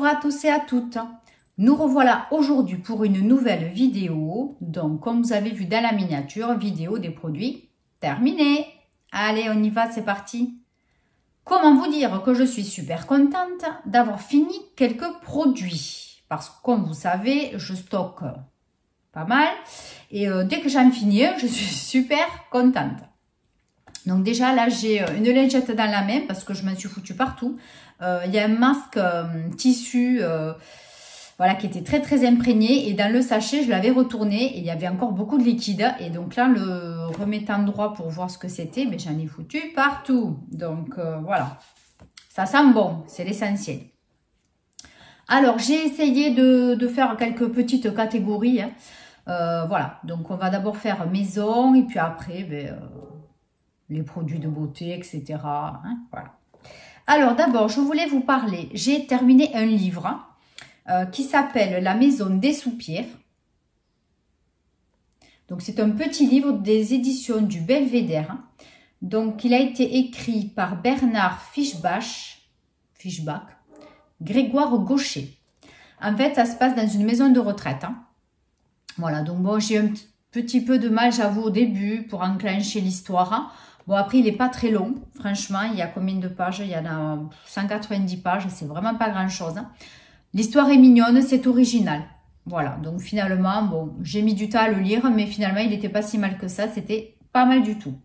Bonjour à tous et à toutes. Nous revoilà aujourd'hui pour une nouvelle vidéo. Donc, comme vous avez vu dans la miniature, vidéo des produits terminée. Allez, on y va, c'est parti. Comment vous dire que je suis super contente d'avoir fini quelques produits. Parce que, comme vous savez, je stocke pas mal. Et dès que j'en finis un, je suis super contente. Donc déjà, là, j'ai une lingette dans la main parce que je m'en suis foutue partout. Il y a un masque tissu voilà, qui était très très imprégné. Et dans le sachet, je l'avais retourné et il y avait encore beaucoup de liquide. Et donc là, le remettant droit pour voir ce que c'était, mais j'en ai foutu partout. Donc voilà, ça sent bon, c'est l'essentiel. Alors, j'ai essayé de faire quelques petites catégories. Hein. Voilà, donc on va d'abord faire maison et puis après, les produits de beauté, etc. Hein, voilà. Alors d'abord, je voulais vous parler, j'ai terminé un livre qui s'appelle La Maison des Soupirs. Donc c'est un petit livre des éditions du Belvédère. Donc il a été écrit par Bernard Fischbach, Grégoire Gaucher. En fait, ça se passe dans une maison de retraite. Hein. Voilà, donc bon, j'ai un petit peu de mal, j'avoue, au début pour enclencher l'histoire. Hein. Bon, après, il n'est pas très long. Franchement, il y a combien de pages? Il y en a 190 pages. C'est vraiment pas grand-chose. Hein. L'histoire est mignonne, c'est original. Voilà, donc finalement, bon, j'ai mis du temps à le lire, mais finalement, il n'était pas si mal que ça. C'était pas mal du tout.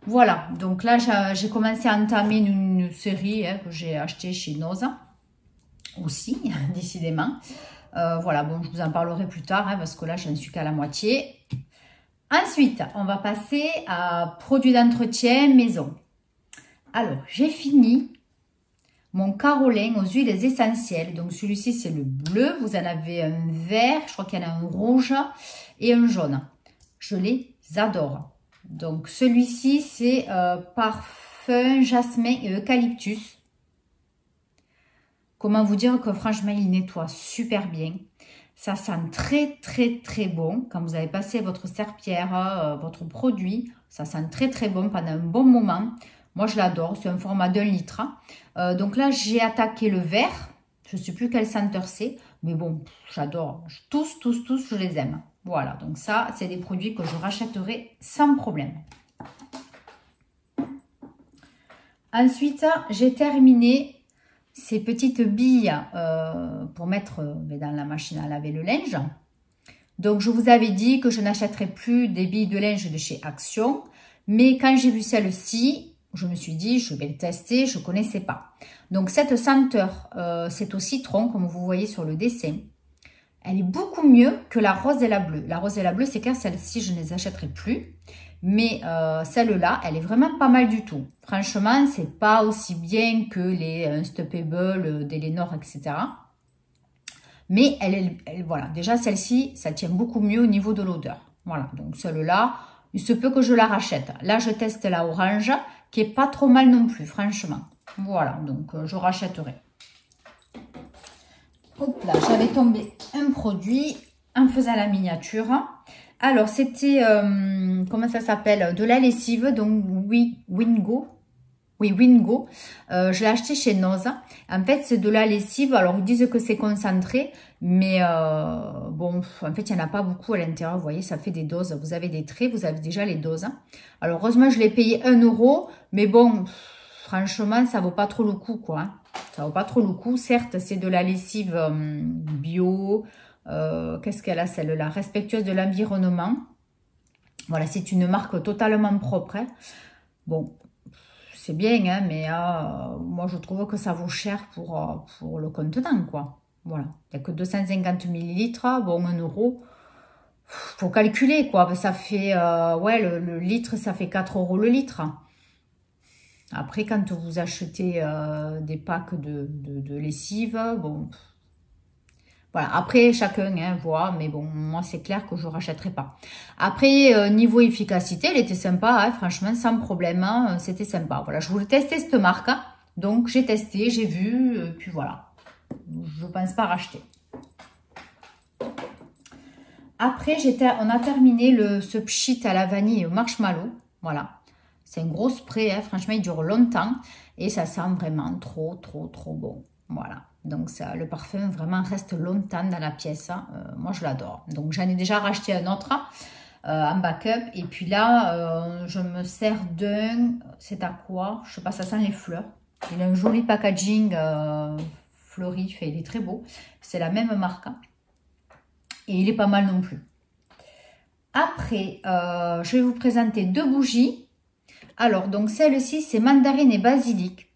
Voilà, donc là, j'ai commencé à entamer une série hein, que j'ai achetée chez Noza. Aussi, décidément. Voilà, bon, je vous en parlerai plus tard, hein, parce que là, j'en suis qu'à la moitié. Ensuite, on va passer à produits d'entretien maison. Alors, j'ai fini mon carolin aux huiles essentielles. Donc, celui-ci, c'est le bleu. Vous en avez un vert, je crois qu'il y en a un rouge et un jaune. Je les adore. Donc, celui-ci, c'est parfum, jasmin et eucalyptus. Comment vous dire que franchement, il nettoie super bien. Ça sent très, très, très bon. Quand vous avez passé votre serpillière, votre produit, ça sent très, très bon pendant un bon moment. Moi, je l'adore. C'est un format d'1 litre. Donc là, j'ai attaqué le vert. Je ne sais plus quelle senteur c'est. Mais bon, j'adore. Tous, je les aime. Voilà. Donc ça, c'est des produits que je rachèterai sans problème. Ensuite, j'ai terminé ces petites billes pour mettre dans la machine à laver le linge. Donc, je vous avais dit que je n'achèterais plus des billes de linge de chez Action. Mais quand j'ai vu celle-ci, je me suis dit, je vais le tester, je ne connaissais pas. Donc, cette senteur, c'est au citron, comme vous voyez sur le dessin. Elle est beaucoup mieux que la rose et la bleue. La rose et la bleue, c'est clair, celle-ci, je ne les achèterai plus. Mais celle-là, elle est vraiment pas mal du tout. Franchement, c'est pas aussi bien que les Unstoppable d'Elenor, etc. Mais voilà, déjà celle-ci, ça tient beaucoup mieux au niveau de l'odeur. Voilà, donc celle-là, il se peut que je la rachète. Là, je teste la orange, qui est pas trop mal non plus, franchement. Voilà, donc je rachèterai. Hop là, j'avais tombé un produit en faisant la miniature. Alors, c'était, comment ça s'appelle? De la lessive, donc Wingo. Oui, Wingo. Je l'ai acheté chez Noza. En fait, c'est de la lessive. Alors, ils disent que c'est concentré. Mais bon, en fait, il n'y en a pas beaucoup à l'intérieur. Vous voyez, ça fait des doses. Vous avez des traits, vous avez déjà les doses. Alors, heureusement, je l'ai payé 1 €. Mais bon, franchement, ça ne vaut pas trop le coup, quoi. Hein. Ça ne vaut pas trop le coup. Certes, c'est de la lessive bio. Qu'est-ce qu'elle a celle-là? Respectueuse de l'environnement. Voilà, c'est une marque totalement propre. Hein. Bon, c'est bien, hein, mais moi je trouve que ça vaut cher pour le contenant, quoi. Voilà, il n'y a que 250 ml, bon, 1 €. Faut calculer, quoi. Ça fait, ouais, le litre, ça fait 4 € le litre. Après, quand vous achetez des packs de lessive, bon... Voilà, après, chacun hein, voit, mais bon, moi, c'est clair que je ne rachèterai pas. Après, niveau efficacité, elle était sympa, hein, franchement, sans problème, hein, c'était sympa. Voilà, je voulais tester cette marque, hein, donc j'ai testé, j'ai vu, puis voilà. Je ne pense pas racheter. Après, on a terminé ce pchit à la vanille et au marshmallow, voilà. C'est un gros spray, hein, franchement, il dure longtemps et ça sent vraiment trop bon, voilà. Donc ça, le parfum vraiment reste longtemps dans la pièce. Hein. Moi, je l'adore. Donc j'en ai déjà racheté un autre en backup. Et puis là, je me sers d'un... C'est à quoi? Je sais pas, ça sent les fleurs. Il a un joli packaging fleuri. Il est très beau. C'est la même marque. Hein. Et il est pas mal non plus. Après, je vais vous présenter 2 bougies. Alors, donc celle-ci, c'est mandarine et basilic.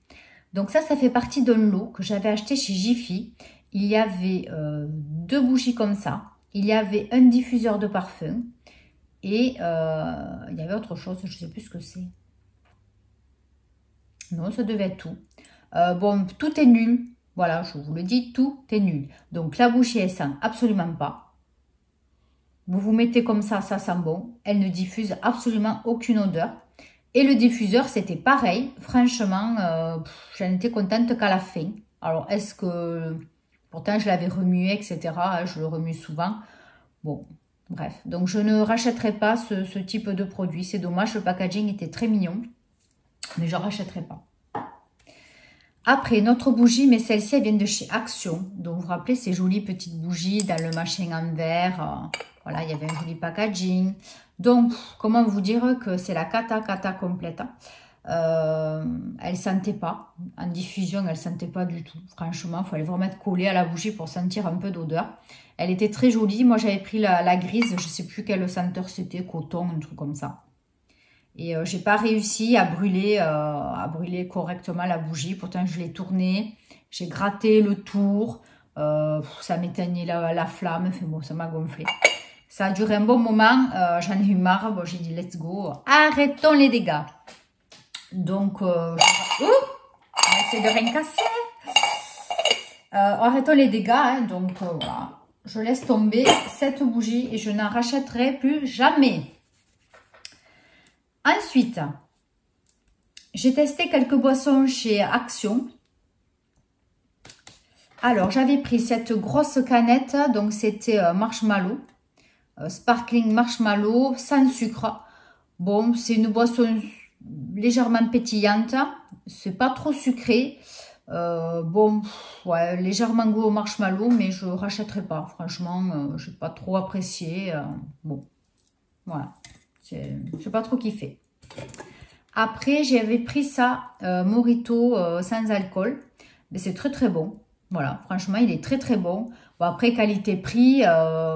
Donc ça fait partie d'un lot que j'avais acheté chez Jiffy. Il y avait 2 bougies comme ça. Il y avait un diffuseur de parfum. Et il y avait autre chose, je ne sais plus ce que c'est. Non, ça devait être tout. Bon, tout est nul. Voilà, je vous le dis, tout est nul. Donc la bougie, elle sent absolument pas. Vous vous mettez comme ça sent bon. Elle ne diffuse absolument aucune odeur. Et le diffuseur, c'était pareil. Franchement, j'en étais contente qu'à la fin. Alors, est-ce que... Pourtant, je l'avais remué, etc. Je le remue souvent. Bon, bref. Donc, je ne rachèterai pas ce type de produit. C'est dommage, le packaging était très mignon. Mais je ne rachèterai pas. Après, notre bougie, mais celle-ci, elle vient de chez Action. Donc, vous vous rappelez, ces jolies petites bougies dans le machin en verre. Voilà, il y avait un joli packaging. Donc, comment vous dire que c'est la cata complète. Elle sentait pas. En diffusion, elle sentait pas du tout. Franchement, il fallait vraiment être collé à la bougie pour sentir un peu d'odeur. Elle était très jolie. Moi, j'avais pris la grise. Je sais plus quelle senteur c'était. Coton, un truc comme ça. Et j'ai pas réussi à brûler correctement la bougie. Pourtant, je l'ai tournée. J'ai gratté le tour. Ça m'éteignait la flamme. Enfin, bon, ça m'a gonflé. Ça a duré un bon moment. J'en ai eu marre. Bon, j'ai dit, let's go. Arrêtons les dégâts. Donc, on va essayer de rien casser. Arrêtons les dégâts. Hein, donc, voilà. Je laisse tomber cette bougie et je n'en rachèterai plus jamais. Ensuite, j'ai testé quelques boissons chez Action. Alors, j'avais pris cette grosse canette. Donc, c'était marshmallow. Sparkling marshmallow sans sucre. Bon, c'est une boisson légèrement pétillante. C'est pas trop sucré. Bon, ouais, légèrement goût au marshmallow, mais je rachèterai pas. Franchement, j'ai pas trop apprécié. Bon, voilà. J'ai pas trop kiffé. Après, j'avais pris ça, Mojito sans alcool. Mais c'est très très bon. Voilà, franchement, il est très très bon. Bon, après, qualité-prix,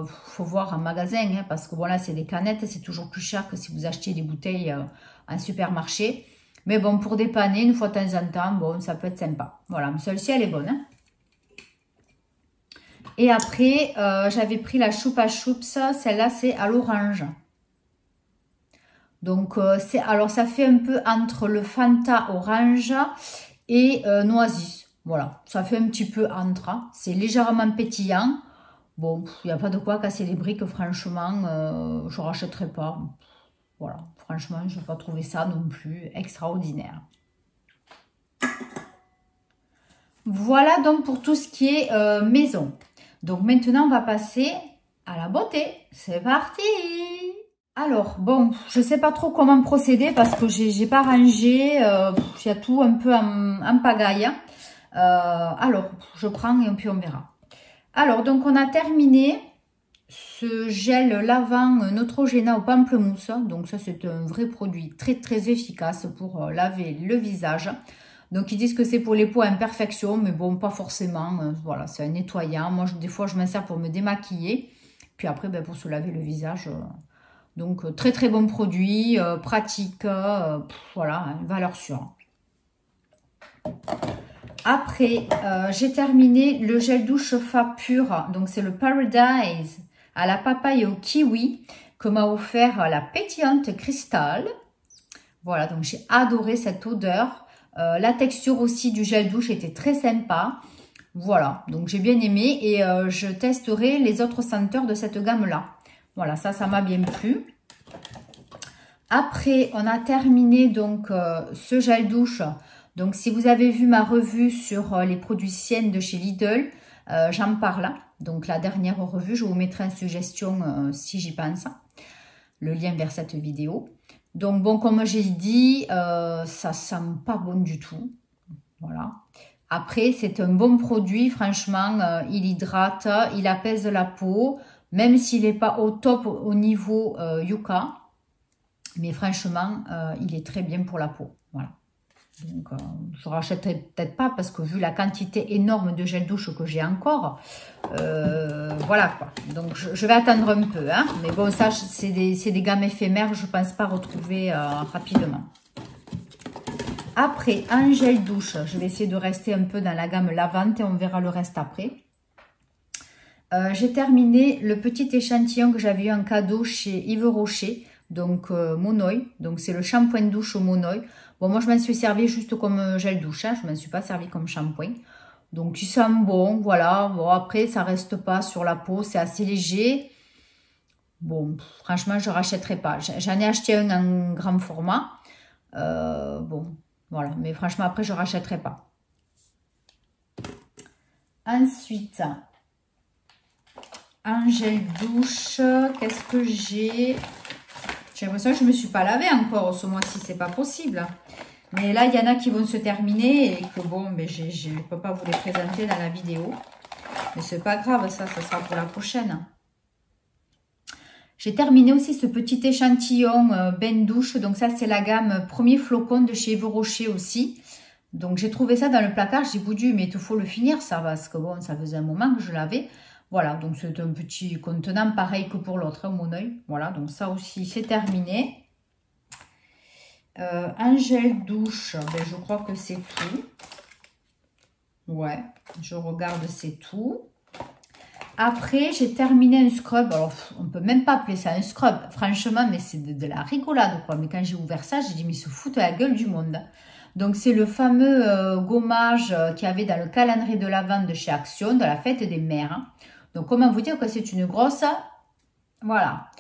faut voir en magasin. Hein, parce que voilà, c'est des canettes. C'est toujours plus cher que si vous achetez des bouteilles en supermarché. Mais bon, pour dépanner, une fois de temps en temps, bon, ça peut être sympa. Voilà, celle-ci, elle est bonne. Hein. Et après, j'avais pris la Chupa Chups. Celle-là, c'est à l'orange. Donc, alors ça fait un peu entre le Fanta orange et Noasis. Voilà, ça fait un petit peu entre. C'est légèrement pétillant. Bon, il n'y a pas de quoi casser les briques, franchement, je ne rachèterai pas. Voilà, franchement, je n'ai pas trouvé ça non plus extraordinaire. Voilà donc pour tout ce qui est maison. Donc maintenant, on va passer à la beauté. C'est parti! Alors, bon, je ne sais pas trop comment procéder parce que j'ai pas rangé. Il y a tout un peu en pagaille. Alors, je prends et puis on verra. Alors, donc, on a terminé ce gel lavant Neutrogena au pamplemousse. Donc, ça, c'est un vrai produit très, très efficace pour laver le visage. Donc, ils disent que c'est pour les peaux à imperfection, mais bon, pas forcément. Voilà, c'est un nettoyant. Moi, des fois, je m'en sers pour me démaquiller. Puis après, ben, pour se laver le visage... Donc, très très bon produit, pratique, voilà, valeur sûre. Après, j'ai terminé le gel douche Fa Pur. Donc, c'est le Paradise à la papaye et au kiwi que m'a offert la pétillante Cristal. Voilà, donc j'ai adoré cette odeur. La texture aussi du gel douche était très sympa. Voilà, donc j'ai bien aimé et je testerai les autres senteurs de cette gamme-là. Voilà, ça m'a bien plu. Après, on a terminé donc ce gel douche. Donc, si vous avez vu ma revue sur les produits Sienne de chez Lidl, j'en parle. Donc, la dernière revue, je vous mettrai en suggestion si j'y pense. Le lien vers cette vidéo. Donc, bon, comme j'ai dit, ça sent pas bon du tout. Voilà. Après, c'est un bon produit, franchement, il hydrate, il apaise la peau, même s'il n'est pas au top au niveau Yuka. Mais franchement, il est très bien pour la peau. Voilà. Donc, je ne rachèterai peut-être pas parce que vu la quantité énorme de gel douche que j'ai encore, voilà quoi. Donc, je vais attendre un peu. Hein. Mais bon, ça, c'est des gammes éphémères. Je ne pense pas retrouver rapidement. Après, un gel douche, je vais essayer de rester un peu dans la gamme lavante et on verra le reste après. J'ai terminé le petit échantillon que j'avais eu en cadeau chez Yves Rocher, donc Monoï. Donc c'est le shampoing douche au Monoï. Bon, moi je m'en suis servi juste comme gel douche, hein, je ne m'en suis pas servi comme shampoing. Donc il sent bon, voilà. Bon, après ça reste pas sur la peau, c'est assez léger. Bon, franchement je ne rachèterai pas. J'en ai acheté un en grand format. Bon, voilà. Mais franchement après je ne rachèterai pas. Ensuite... un gel douche, qu'est-ce que j'ai? J'ai l'impression que je ne me suis pas lavée encore ce mois-ci, c'est pas possible. Mais là, il y en a qui vont se terminer et que bon, mais je ne peux pas vous les présenter dans la vidéo. Mais c'est pas grave, ça sera pour la prochaine. J'ai terminé aussi ce petit échantillon bain douche. Donc ça, c'est la gamme Premier Flocon de chez Yves Rocher aussi. Donc j'ai trouvé ça dans le placard. J'ai dit, Boudu, mais il te faut le finir, ça, parce que bon, ça faisait un moment que je l'avais. Voilà, donc c'est un petit contenant pareil que pour l'autre, hein, mon œil. Voilà, donc ça aussi, c'est terminé. Un gel douche, ben, je crois que c'est tout. Ouais, je regarde, c'est tout. Après, j'ai terminé un scrub. Alors, on ne peut même pas appeler ça un scrub, franchement, mais c'est de la rigolade, quoi. Mais quand j'ai ouvert ça, j'ai dit, mais ils se foutent à la gueule du monde. Donc, c'est le fameux gommage qu'il y avait dans le calendrier de l'Avent de chez Action, de la fête des mères. Hein. Donc, comment vous dire que c'est une grosse... Voilà.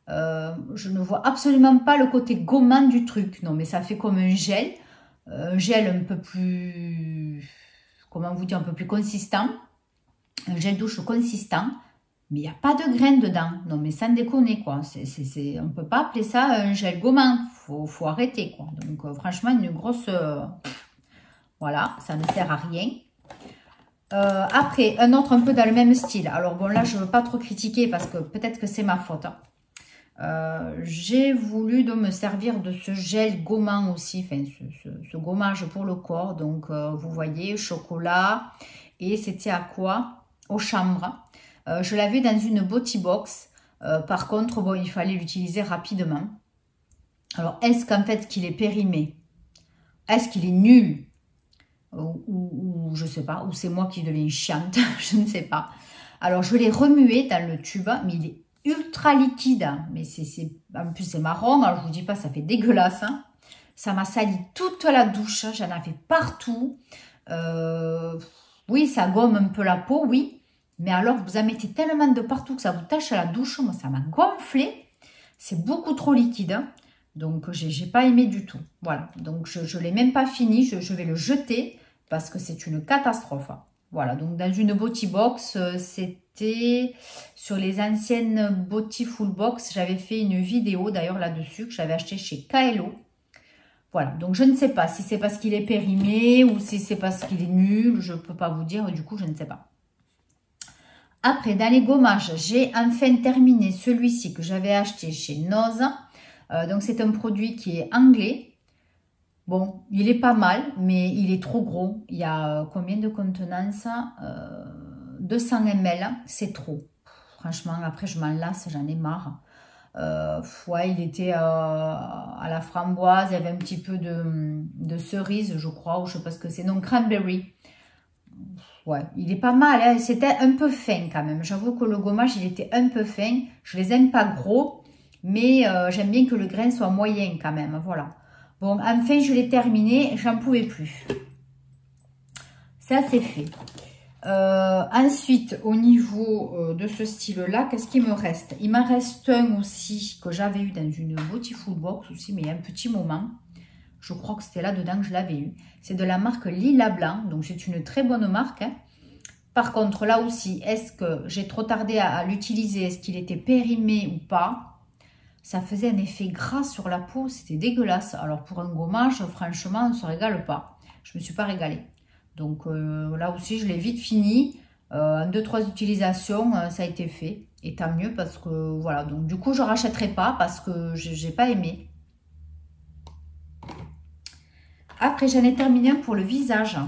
Je ne vois absolument pas le côté gommant du truc. Non, mais ça fait comme un gel. Un gel un peu plus... Comment vous dire? Un peu plus consistant. Un gel douche consistant. Mais il n'y a pas de graines dedans. Non, mais sans déconner, quoi. On ne peut pas appeler ça un gel gommant. Faut arrêter, quoi. Donc, franchement, une grosse... voilà, ça ne sert à rien. Après, un autre un peu dans le même style. Alors bon, là, je ne veux pas trop critiquer parce que peut-être que c'est ma faute. J'ai voulu donc me servir de ce gel gommant aussi, enfin, ce gommage pour le corps. Donc, vous voyez, chocolat. Et c'était à quoi? Au chanvre. Je l'avais dans une body box. Par contre, bon, il fallait l'utiliser rapidement. Alors, est-ce qu'en fait qu'il est périmé? Est-ce qu'il est nul? Ou je sais pas, ou c'est moi qui deviens chiante, je ne sais pas. Alors je l'ai remué dans le tube, mais il est ultra liquide, mais en plus c'est marron, alors je vous dis pas, ça fait dégueulasse, hein. Ça m'a sali toute la douche, j'en avais partout. Oui, ça gomme un peu la peau, oui, mais alors vous en mettez tellement de partout que ça vous tache à la douche, moi ça m'a gonflé, c'est beaucoup trop liquide, hein. Donc, j'ai pas aimé du tout. Voilà. Donc, je ne l'ai même pas fini. Je vais le jeter parce que c'est une catastrophe. Voilà. Donc, dans une body box, c'était sur les anciennes body full box. J'avais fait une vidéo d'ailleurs là-dessus que j'avais acheté chez Kaelo. Voilà. Donc, je ne sais pas si c'est parce qu'il est périmé ou si c'est parce qu'il est nul. Je ne peux pas vous dire. Du coup, je ne sais pas. Après, dans les gommages, j'ai enfin terminé celui-ci que j'avais acheté chez Noz. Donc, c'est un produit qui est anglais. Bon, il est pas mal, mais il est trop gros. Il y a combien de contenance? 200 ml, c'est trop. Franchement, après, je m'en lasse, j'en ai marre. Ouais, il était à la framboise, il y avait un petit peu de cerise, je crois, ou je sais pas ce que c'est. Non, cranberry. Ouais, il est pas mal, hein. C'était un peu fin quand même. J'avoue que le gommage, il était un peu fin. Je les aime pas gros. Mais j'aime bien que le grain soit moyen quand même, voilà. Bon, enfin, je l'ai terminé, j'en pouvais plus. Ça, c'est fait. Ensuite, au niveau de ce style-là, qu'est-ce qu'il me reste? Il m'en reste un aussi que j'avais eu dans une Beautiful Box aussi, mais il y a un petit moment. Je crois que c'était là-dedans que je l'avais eu. C'est de la marque Lila Blanc, donc c'est une très bonne marque, hein. Par contre, là aussi, est-ce que j'ai trop tardé à l'utiliser? Est-ce qu'il était périmé ou pas? Ça faisait un effet gras sur la peau, c'était dégueulasse. Alors pour un gommage, franchement, on ne se régale pas. Je ne me suis pas régalée. Donc là aussi, je l'ai vite fini. En 2-3 utilisations, ça a été fait. Et tant mieux parce que voilà. Donc du coup, je ne rachèterai pas parce que je n'ai pas aimé. Après, j'en ai terminé un pour le visage.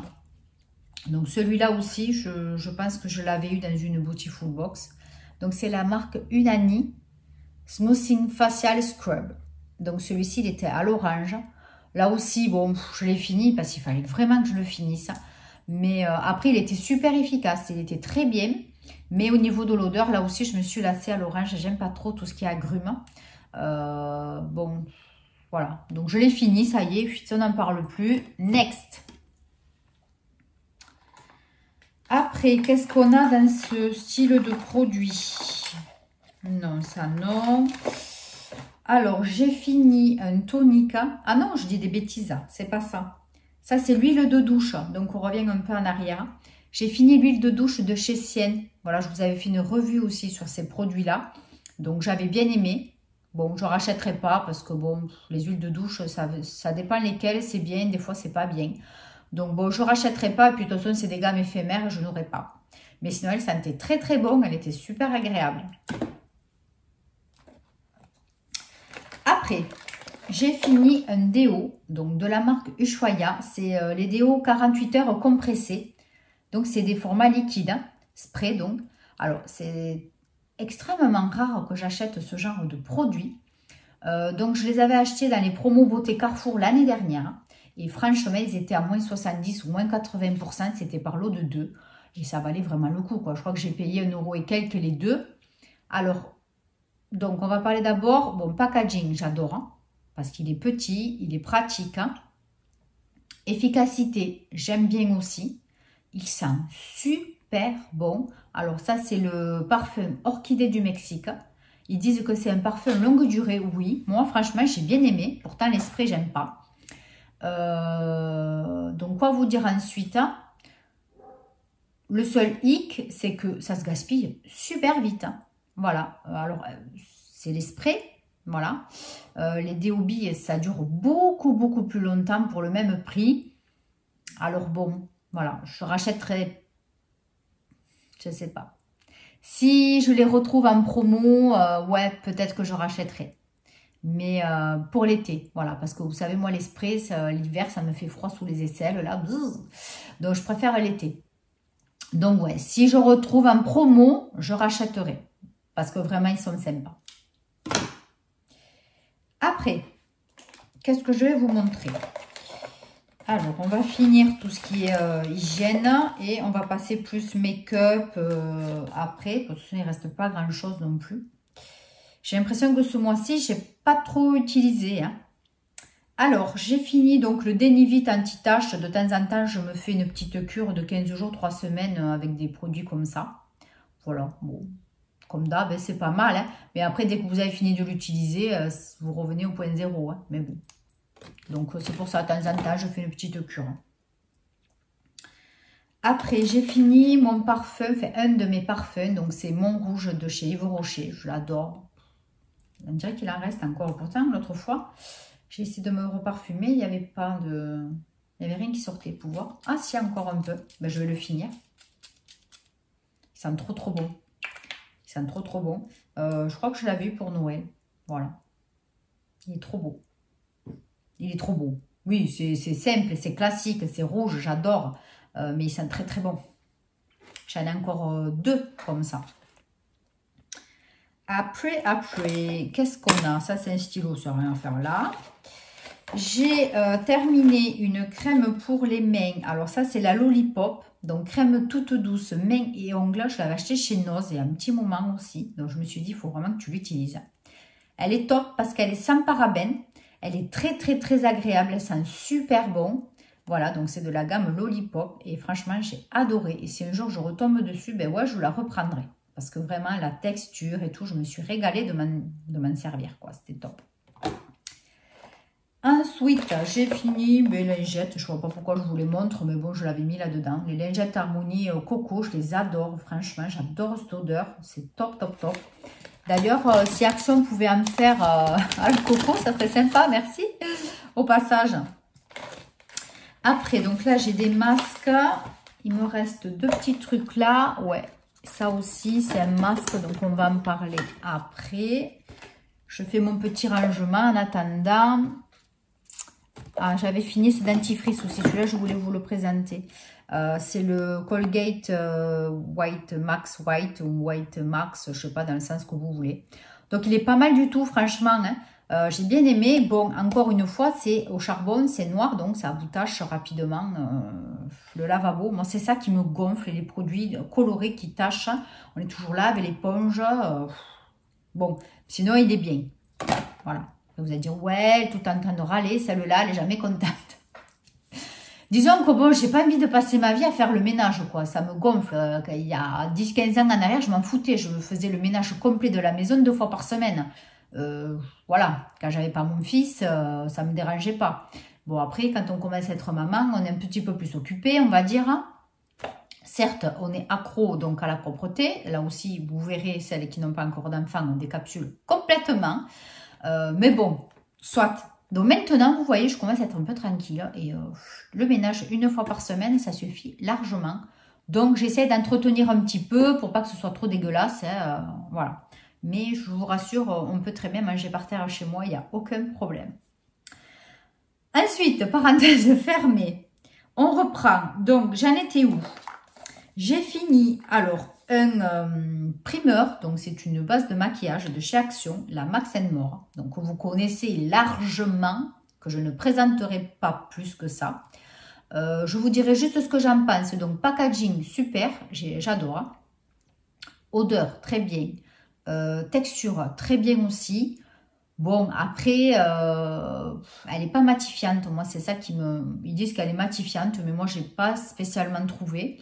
Donc celui-là aussi, je pense que je l'avais eu dans une Beautiful Box. Donc c'est la marque Unani Smoothing Facial Scrub. Donc celui-ci, il était à l'orange. Là aussi, bon, je l'ai fini parce qu'il fallait vraiment que je le finisse. Mais après, il était super efficace. Il était très bien. Mais au niveau de l'odeur, là aussi, je me suis lassée à l'orange. J'aime pas trop tout ce qui est agrumes. Bon, voilà. Donc, je l'ai fini. Ça y est, on n'en parle plus. Next. Après, qu'est-ce qu'on a dans ce style de produit? Non, ça non. Alors, j'ai fini un tonica. Ah non, je dis des bêtises. C'est pas ça. Ça, c'est l'huile de douche. Donc, on revient un peu en arrière. J'ai fini l'huile de douche de chez Sienne. Voilà, je vous avais fait une revue aussi sur ces produits-là. Donc, j'avais bien aimé. Bon, je ne rachèterai pas parce que, bon, les huiles de douche, ça dépend lesquelles. C'est bien, des fois, c'est pas bien. Donc, bon, je ne rachèterai pas. Et puis, de toute façon, c'est des gammes éphémères et je n'aurai pas. Mais sinon, elle sentait très, très bon. Elle était super agréable. Après, j'ai fini un déo, donc de la marque Ushuaïa. C'est les déos 48 heures compressés. Donc, c'est des formats liquides, hein, spray donc. Alors, c'est extrêmement rare que j'achète ce genre de produits. Donc, je les avais achetés dans les promos Beauté Carrefour l'année dernière. Et franchement, ils étaient à moins 70 ou moins 80%. C'était par lot de 2. Et ça valait vraiment le coup, quoi. Je crois que j'ai payé 1 € et quelques les deux. Alors, donc, on va parler d'abord, bon, packaging, j'adore, hein, parce qu'il est petit, il est pratique. Hein. Efficacité, j'aime bien aussi. Il sent super bon. Alors ça, c'est le parfum Orchidée du Mexique. Ils disent que c'est un parfum longue durée. Oui, moi franchement, j'ai bien aimé. Pourtant, les sprays, j'aime pas. Donc, quoi vous dire ensuite? Le seul hic, c'est que ça se gaspille super vite. Hein. Voilà. Alors, c'est les sprays. Voilà. Les déobilles, ça dure beaucoup, beaucoup plus longtemps pour le même prix. Alors bon, voilà, je rachèterai, je sais pas. Si je les retrouve en promo, ouais, peut-être que je rachèterai. Mais pour l'été, voilà, parce que vous savez, moi, les sprays, l'hiver, ça me fait froid sous les aisselles, là. Bzzz. Donc, je préfère l'été. Donc, ouais, si je retrouve en promo, je rachèterai. Parce que vraiment, ils sont sympas. Après, qu'est-ce que je vais vous montrer? Alors, on va finir tout ce qui est hygiène et on va passer plus make-up après. Parce que il ne reste pas grand-chose non plus. J'ai l'impression que ce mois-ci, je n'ai pas trop utilisé. Hein. Alors, j'ai fini donc le Denivit anti-tache. De temps en temps, je me fais une petite cure de 15 jours, 3 semaines avec des produits comme ça. Voilà, bon. Comme d'hab, c'est pas mal. Hein. Mais après, dès que vous avez fini de l'utiliser, vous revenez au point zéro. Hein. Mais bon. Donc, c'est pour ça, de temps en temps, je fais une petite cure. Après, j'ai fini mon parfum, enfin, un de mes parfums. Donc, c'est Mon Rouge de chez Yves Rocher. Je l'adore. On dirait qu'il en reste encore. Pourtant, l'autre fois, j'ai essayé de me reparfumer. Il n'y avait pas de... Il n'y avait rien qui sortait pour voir. Ah, si, encore un peu. Ben, je vais le finir. Il sent trop, trop bon. Il sent trop, trop bon. Je crois que je l'avais eu pour Noël. Voilà. Il est trop beau. Il est trop beau. Oui, c'est simple, c'est classique, c'est rouge, j'adore. Mais il sent très très bon. J'en ai encore 2 comme ça. Après, qu'est-ce qu'on a? Ça, c'est un stylo, ça n'a rien à faire là. J'ai terminé une crème pour les mains. Alors ça, c'est la Lollipop. Donc, crème toute douce, mains et ongles. Je l'avais acheté chez Noz il y a un petit moment aussi. Donc, je me suis dit, il faut vraiment que tu l'utilises. Elle est top parce qu'elle est sans parabènes. Elle est très, très, très agréable. Elle sent super bon. Voilà, donc c'est de la gamme Lollipop. Et franchement, j'ai adoré. Et si un jour je retombe dessus, ben ouais, je la reprendrai. Parce que vraiment, la texture et tout, je me suis régalée de m'en servir, quoi. C'était top. Ensuite, j'ai fini mes lingettes. Je ne vois pas pourquoi je vous les montre, mais bon, je l'avais mis là-dedans. Les lingettes Harmonie Coco, je les adore. Franchement, j'adore cette odeur. C'est top, top, top. D'ailleurs, si Action pouvait en faire à le coco, ça serait sympa, merci. Au passage. Après, donc là, j'ai des masques. Il me reste deux petits trucs là. Ouais, ça aussi, c'est un masque. Donc, on va en parler après. Je fais mon petit rangement en attendant. Ah, j'avais fini ce dentifrice aussi. Celui-là, je voulais vous le présenter. C'est le Colgate White Max White ou White Max, je sais pas, dans le sens que vous voulez. Donc, il est pas mal du tout, franchement. Hein. J'ai bien aimé. Bon, encore une fois, c'est au charbon, c'est noir, donc ça vous tâche rapidement le lavabo. Moi, c'est ça qui me gonfle, les produits colorés qui tâchent. On est toujours là avec l'éponge. Bon, sinon, il est bien. Voilà. Vous allez dire, ouais, tout en train de râler, celle-là, elle est jamais contente. Disons que bon, j'ai pas envie de passer ma vie à faire le ménage, quoi. Ça me gonfle. Il y a 10-15 ans en arrière, je m'en foutais. Je faisais le ménage complet de la maison 2 fois par semaine. Voilà. Quand j'avais pas mon fils, ça me dérangeait pas. Bon, après, quand on commence à être maman, on est un petit peu plus occupé, on va dire. Certes, on est accro donc à la propreté. Là aussi, vous verrez, celles qui n'ont pas encore d'enfants ont des capsules complètement. Mais bon, soit. Donc maintenant, vous voyez, je commence à être un peu tranquille. Et le ménage, 1 fois par semaine, ça suffit largement. Donc, j'essaie d'entretenir un petit peu pour pas que ce soit trop dégueulasse. Hein, voilà. Mais je vous rassure, on peut très bien manger par terre chez moi. Il n'y a aucun problème. Ensuite, parenthèse fermée. On reprend. Donc, j'en étais où? J'ai fini, alors, un primeur, donc c'est une base de maquillage de chez Action, la Max More. Donc vous connaissez largement, que je ne présenterai pas plus que ça. Je vous dirai juste ce que j'en pense. Donc packaging, super, j'adore. Odeur, très bien. Texture, très bien aussi. Bon, après, elle n'est pas matifiante. Moi, c'est ça qui me... Ils disent qu'elle est matifiante, mais moi, je n'ai pas spécialement trouvé.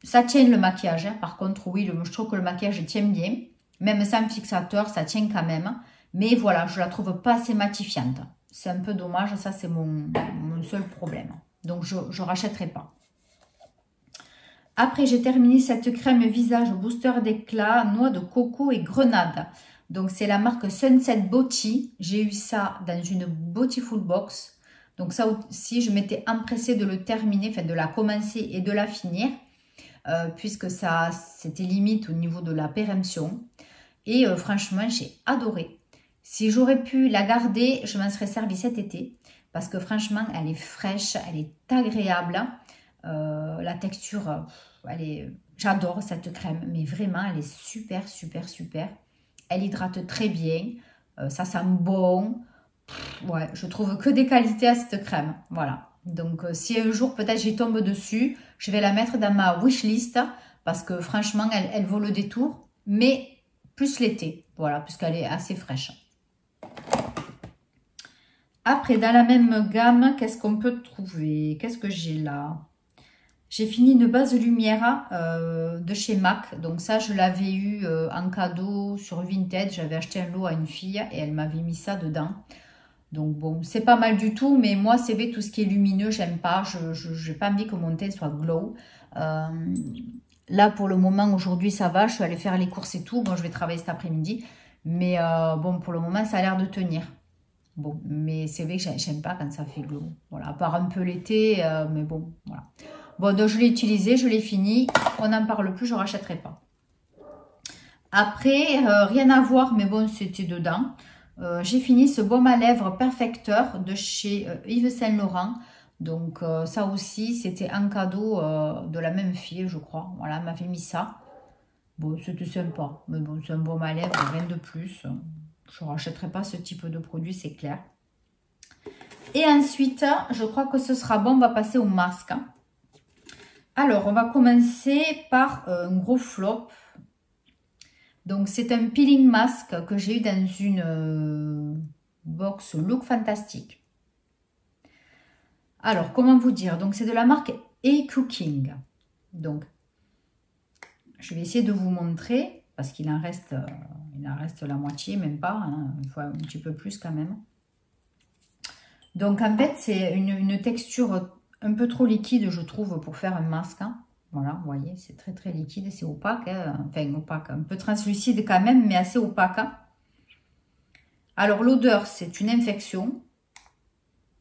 Ça tient le maquillage, hein. Par contre, oui, je trouve que le maquillage tient bien. Même sans fixateur, ça tient quand même. Mais voilà, je la trouve pas assez matifiante. C'est un peu dommage, ça c'est mon seul problème. Donc, je ne rachèterai pas. Après, j'ai terminé cette crème visage booster d'éclat, noix de coco et grenade. Donc, c'est la marque Sunset Beauty. J'ai eu ça dans une Beautiful Box. Donc ça aussi, je m'étais empressée de le terminer, enfin de la commencer et de la finir, puisque ça c'était limite au niveau de la péremption. Et franchement, j'ai adoré. Si j'aurais pu la garder, je m'en serais servi cet été, parce que franchement, elle est fraîche, elle est agréable. La texture, j'adore cette crème, mais vraiment, elle est super, super, super. Elle hydrate très bien, ça sent bon. Ouais, je trouve que des qualités à cette crème. Voilà. Donc, si un jour, peut-être, j'y tombe dessus, je vais la mettre dans ma wishlist parce que, franchement, elle vaut le détour. Mais plus l'été. Voilà, puisqu'elle est assez fraîche. Après, dans la même gamme, qu'est-ce qu'on peut trouver? Qu'est-ce que j'ai là? J'ai fini une base lumière de chez MAC. Donc, ça, je l'avais eu en cadeau sur Vinted. J'avais acheté un lot à une fille et elle m'avait mis ça dedans. Donc bon, c'est pas mal du tout, mais moi, c'est vrai, tout ce qui est lumineux, j'aime pas. Je n'ai pas envie que mon teint soit glow. Là, pour le moment, aujourd'hui, ça va. Je suis allée faire les courses et tout. Bon, je vais travailler cet après-midi. Mais bon, pour le moment, ça a l'air de tenir. Bon, mais c'est vrai que j'aime pas quand ça fait glow. Voilà, à part un peu l'été, mais bon, voilà. Bon, donc je l'ai utilisé, je l'ai fini. On n'en parle plus, je ne rachèterai pas. Après, rien à voir, mais bon, c'était dedans. J'ai fini ce baume à lèvres perfecteur de chez Yves Saint Laurent. Donc ça aussi, c'était un cadeau de la même fille, je crois. Voilà, elle m'avait mis ça. Bon, c'était sympa. Mais bon, c'est un baume à lèvres, rien de plus. Je ne rachèterai pas ce type de produit, c'est clair. Et ensuite, je crois que ce sera bon. On va passer au masque. Alors, on va commencer par un gros flop. Donc, c'est un peeling mask que j'ai eu dans une box Look Fantastic. Alors, comment vous dire? Donc, c'est de la marque E-Cooking. Donc, je vais essayer de vous montrer parce qu'il en reste la moitié, même pas. Hein, il faut un petit peu plus quand même. Donc, en fait, c'est une texture un peu trop liquide, je trouve, pour faire un masque. Hein. Voilà, vous voyez, c'est très très liquide, c'est opaque, hein. Enfin opaque, un peu translucide quand même, mais assez opaque. Hein. Alors l'odeur, c'est une infection.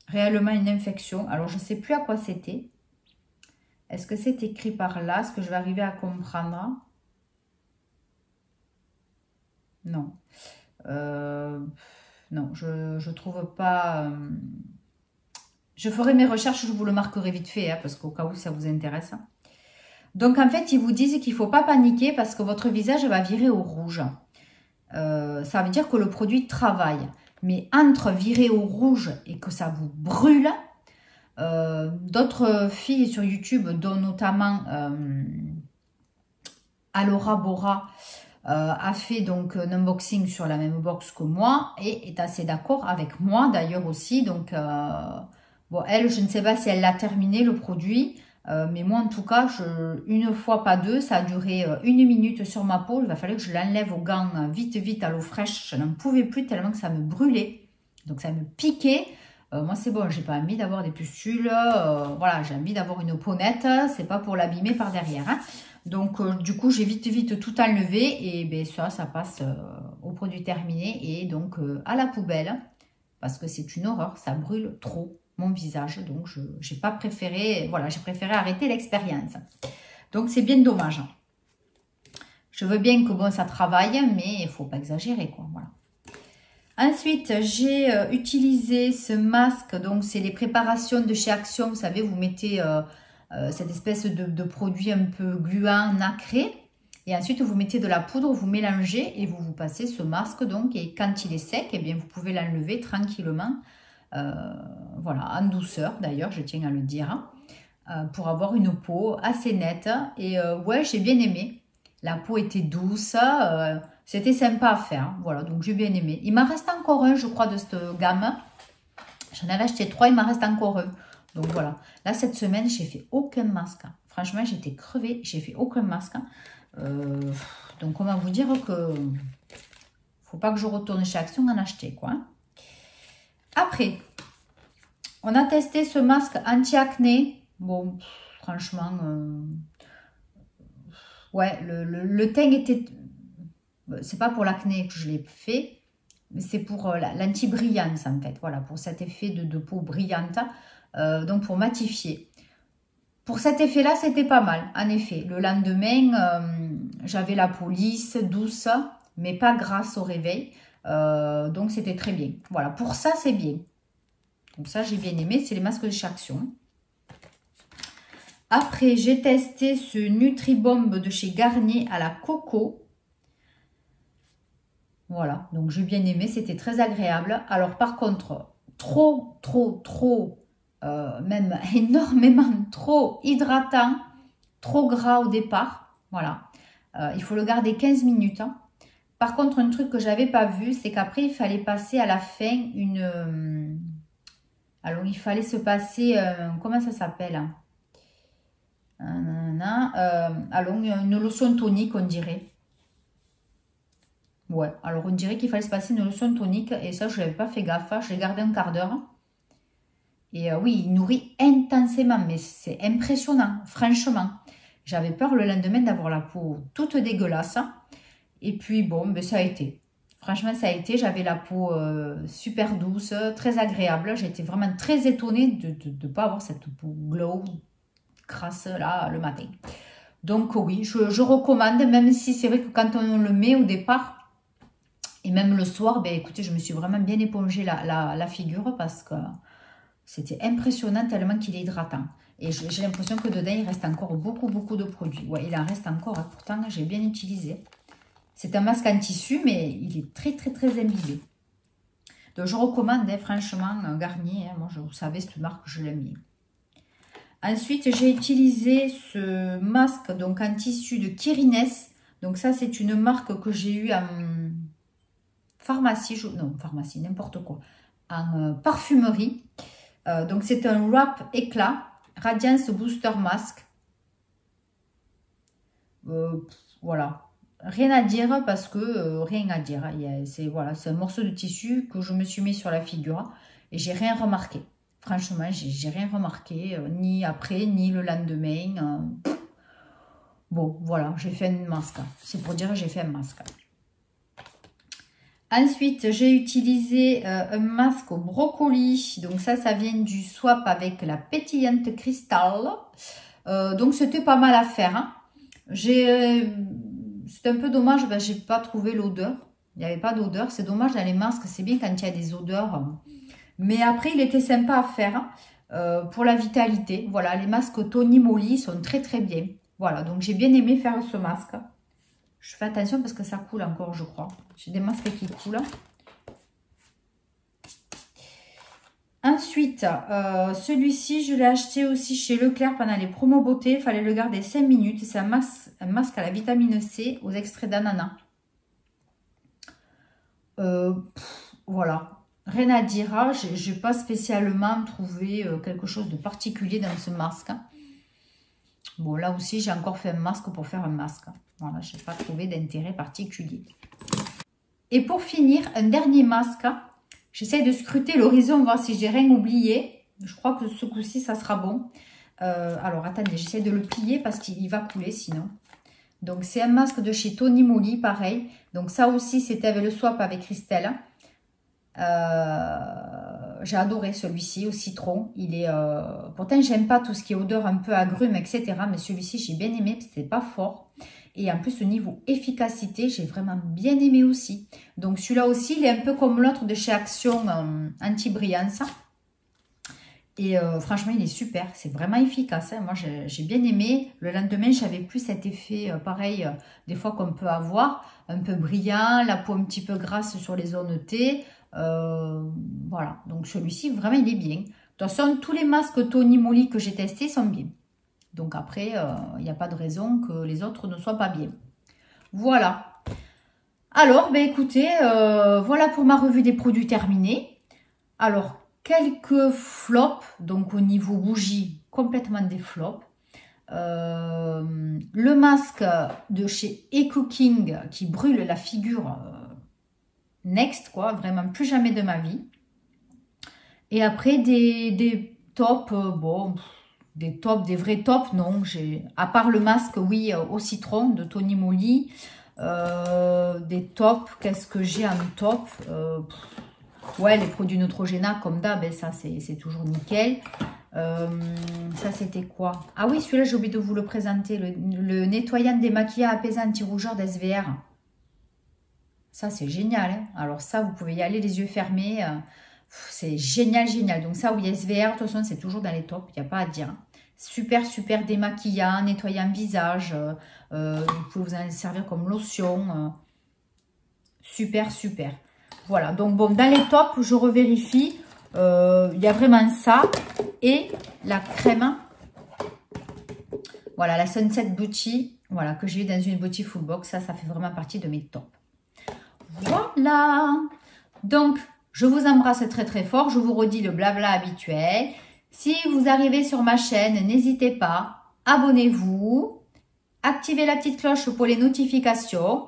réellement une infection. Alors, je ne sais plus à quoi c'était. Est-ce que c'est écrit par là? Est-ce que je vais arriver à comprendre? Non. Non, je ne trouve pas... Je ferai mes recherches, je vous le marquerai vite fait, hein, parce qu'au cas où ça vous intéresse. Donc, en fait, ils vous disent qu'il ne faut pas paniquer parce que votre visage va virer au rouge. Ça veut dire que le produit travaille. Mais entre virer au rouge et que ça vous brûle, d'autres filles sur YouTube, dont notamment Alora Bora, a fait donc un unboxing sur la même box que moi et est assez d'accord avec moi d'ailleurs aussi. Donc, bon, elle, je ne sais pas si elle l'a terminé le produit, mais moi en tout cas, une fois pas deux, ça a duré 1 minute sur ma peau. Il va falloir que je l'enlève aux gants vite, vite à l'eau fraîche. Je n'en pouvais plus tellement que ça me brûlait. Donc, ça me piquait. Moi, c'est bon, j'ai pas envie d'avoir des pustules. Voilà, j'ai envie d'avoir une peau nette. C'est pas pour l'abîmer par derrière, hein. Donc, du coup, j'ai vite, vite tout enlevé. Et ben, ça passe au produit terminé. Et donc, à la poubelle. Parce que c'est une horreur. Ça brûle trop mon visage. Donc, je n'ai pas préféré... Voilà, j'ai préféré arrêter l'expérience. Donc, c'est bien dommage. Je veux bien que, bon, ça travaille. Mais il ne faut pas exagérer, quoi. Voilà. Ensuite, j'ai utilisé ce masque. Donc, c'est les préparations de chez Action. Vous savez, vous mettez cette espèce de produit un peu gluant, nacré. Et ensuite, vous mettez de la poudre, vous mélangez et vous passez ce masque. Donc, et quand il est sec, eh bien, vous pouvez l'enlever tranquillement. Voilà, en douceur d'ailleurs, je tiens à le dire. Pour avoir une peau assez nette. Et ouais, j'ai bien aimé. La peau était douce. C'était sympa à faire. Voilà, donc j'ai bien aimé. Il m'en reste encore un, je crois, de cette gamme. J'en avais acheté 3, il m'en reste encore un. Donc voilà. Là, cette semaine, j'ai fait aucun masque. Franchement, j'étais crevée. J'ai fait aucun masque. Donc, comment vous dire que... faut pas que je retourne chez Action en acheter, quoi. Après, on a testé ce masque anti-acné. Bon, franchement... ouais, le teint était... C'est pas pour l'acné que je l'ai fait, mais c'est pour l'anti-brillance en fait. Voilà, pour cet effet de peau brillante, donc pour matifier. Pour cet effet-là, c'était pas mal, en effet. Le lendemain, j'avais la peau lisse, douce, mais pas grasse au réveil. Donc c'était très bien. Voilà, pour ça, c'est bien. Donc ça, j'ai bien aimé. C'est les masques de chez Action. Après, j'ai testé ce Nutribomb de chez Garnier à la coco. Voilà, donc j'ai bien aimé, c'était très agréable. Alors par contre, même énormément trop hydratant, trop gras au départ. Voilà, il faut le garder 15 minutes. Hein. Par contre, un truc que je n'avais pas vu, c'est qu'après, il fallait passer à la fin une... alors, il fallait se passer... comment ça s'appelle alors, une lotion tonique, on dirait. Ouais, alors on dirait qu'il fallait se passer une lotion tonique et ça, je n'avais pas fait gaffe. Je l'ai gardé un quart d'heure. Et oui, il nourrit intensément, mais c'est impressionnant, franchement. J'avais peur le lendemain d'avoir la peau toute dégueulasse. Et puis bon, ben, ça a été. Franchement, ça a été. J'avais la peau super douce, très agréable. J'étais vraiment très étonnée de ne pas avoir cette peau glow, crasse là le matin. Donc oui, je recommande, même si c'est vrai que quand on le met au départ, et même le soir, ben, écoutez, je me suis vraiment bien épongé la figure parce que c'était impressionnant tellement qu'il est hydratant. Et j'ai l'impression que dedans, il reste encore beaucoup, beaucoup de produits. Ouais, il en reste encore. Hein. Pourtant, j'ai bien utilisé. C'est un masque en tissu, mais il est très, très, très imbibé. Donc, je recommande, hein, franchement, Garnier. Hein, moi, vous savez, cette marque, je l'aime bien. Ensuite, j'ai utilisé ce masque donc en tissu de Kirines. Donc, ça, c'est une marque que j'ai eue en... pharmacie, non, pharmacie, n'importe quoi, en parfumerie. Donc, c'est un wrap éclat, Radiance Booster Mask. Voilà, rien à dire parce que, rien à dire. C'est voilà, un morceau de tissu que je me suis mis sur la figure et j'ai rien remarqué. Franchement, j'ai rien remarqué, ni après, ni le lendemain. Bon, voilà, j'ai fait un masque. C'est pour dire que j'ai fait un masque. Ensuite, j'ai utilisé un masque au brocoli. Donc ça vient du swap avec la pétillante cristal. Donc c'était pas mal à faire. Hein. C'est un peu dommage, ben, j'ai pas trouvé l'odeur. Il n'y avait pas d'odeur. C'est dommage dans les masques, c'est bien quand il y a des odeurs. Mais après, il était sympa à faire pour la vitalité. Voilà, les masques Tony Moly sont très très bien. Voilà, donc j'ai bien aimé faire ce masque. Je fais attention parce que ça coule encore, je crois. J'ai des masques qui coulent. Ensuite, celui-ci, je l'ai acheté aussi chez Leclerc pendant les promos beauté. Il fallait le garder 5 minutes. C'est un masque à la vitamine C aux extraits d'ananas. Voilà. Rien à dire. Hein. Je n'ai pas spécialement trouvé quelque chose de particulier dans ce masque. Bon, là aussi, j'ai encore fait un masque pour faire un masque. Voilà, je n'ai pas trouvé d'intérêt particulier. Et pour finir, un dernier masque. J'essaie de scruter l'horizon, voir si j'ai rien oublié. Je crois que ce coup-ci, ça sera bon. Alors, attendez, j'essaie de le plier parce qu'il va couler sinon. Donc, c'est un masque de chez Tony Moly, pareil. Donc, ça aussi, c'était avec le swap avec Christelle. J'ai adoré celui-ci au citron. Il est, pourtant, j'aime pas tout ce qui est odeur un peu agrumes, etc. Mais celui-ci, j'ai bien aimé parce que c'est pas fort. Et en plus, au niveau efficacité, j'ai vraiment bien aimé aussi. Donc, celui-là aussi, il est un peu comme l'autre de chez Action Anti-Brillance. Et franchement, il est super. C'est vraiment efficace. Hein. Moi, j'ai bien aimé. Le lendemain, j'avais plus cet effet, pareil, des fois qu'on peut avoir. Un peu brillant, la peau un petit peu grasse sur les zones T. Voilà. Donc, celui-ci, vraiment, il est bien. De toute façon, tous les masques Tony Moly que j'ai testés sont bien. Donc après, il n'y a pas de raison que les autres ne soient pas bien. Voilà. Alors, ben écoutez, voilà pour ma revue des produits terminée. Alors, quelques flops, donc au niveau bougie, complètement des flops. Le masque de chez eCooking qui brûle la figure next, quoi, vraiment plus jamais de ma vie. Et après, des tops, bon... Des tops, des vrais tops, non. À part le masque, oui, au citron de Tony Moly. Des tops, qu'est-ce que j'ai en top ouais, les produits Neutrogena, comme d'hab, ben, ça, c'est toujours nickel. Ça, c'était quoi? Ah oui, celui-là, j'ai oublié de vous le présenter. Le nettoyant démaquillant apaisant anti-rougeur d'SVR. Ça, c'est génial. Hein. Alors ça, vous pouvez y aller les yeux fermés. C'est génial, génial. Donc ça, oui, SVR, de toute façon, c'est toujours dans les tops. Il n'y a pas à dire. Super, super démaquillant, nettoyant visage. Vous pouvez vous en servir comme lotion. Super, super. Voilà. Donc, bon, dans les tops, je revérifie. Il y a vraiment ça. Et la crème. Voilà, la Sunset Beauty. Voilà, que j'ai eu dans une Beauty Full Box. Ça fait vraiment partie de mes tops. Voilà. Donc... je vous embrasse très très fort, je vous redis le blabla habituel. Si vous arrivez sur ma chaîne, n'hésitez pas, abonnez-vous, activez la petite cloche pour les notifications.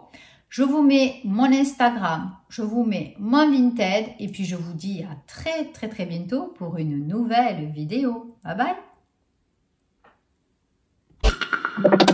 Je vous mets mon Instagram, je vous mets mon Vinted et puis je vous dis à très très très bientôt pour une nouvelle vidéo. Bye bye.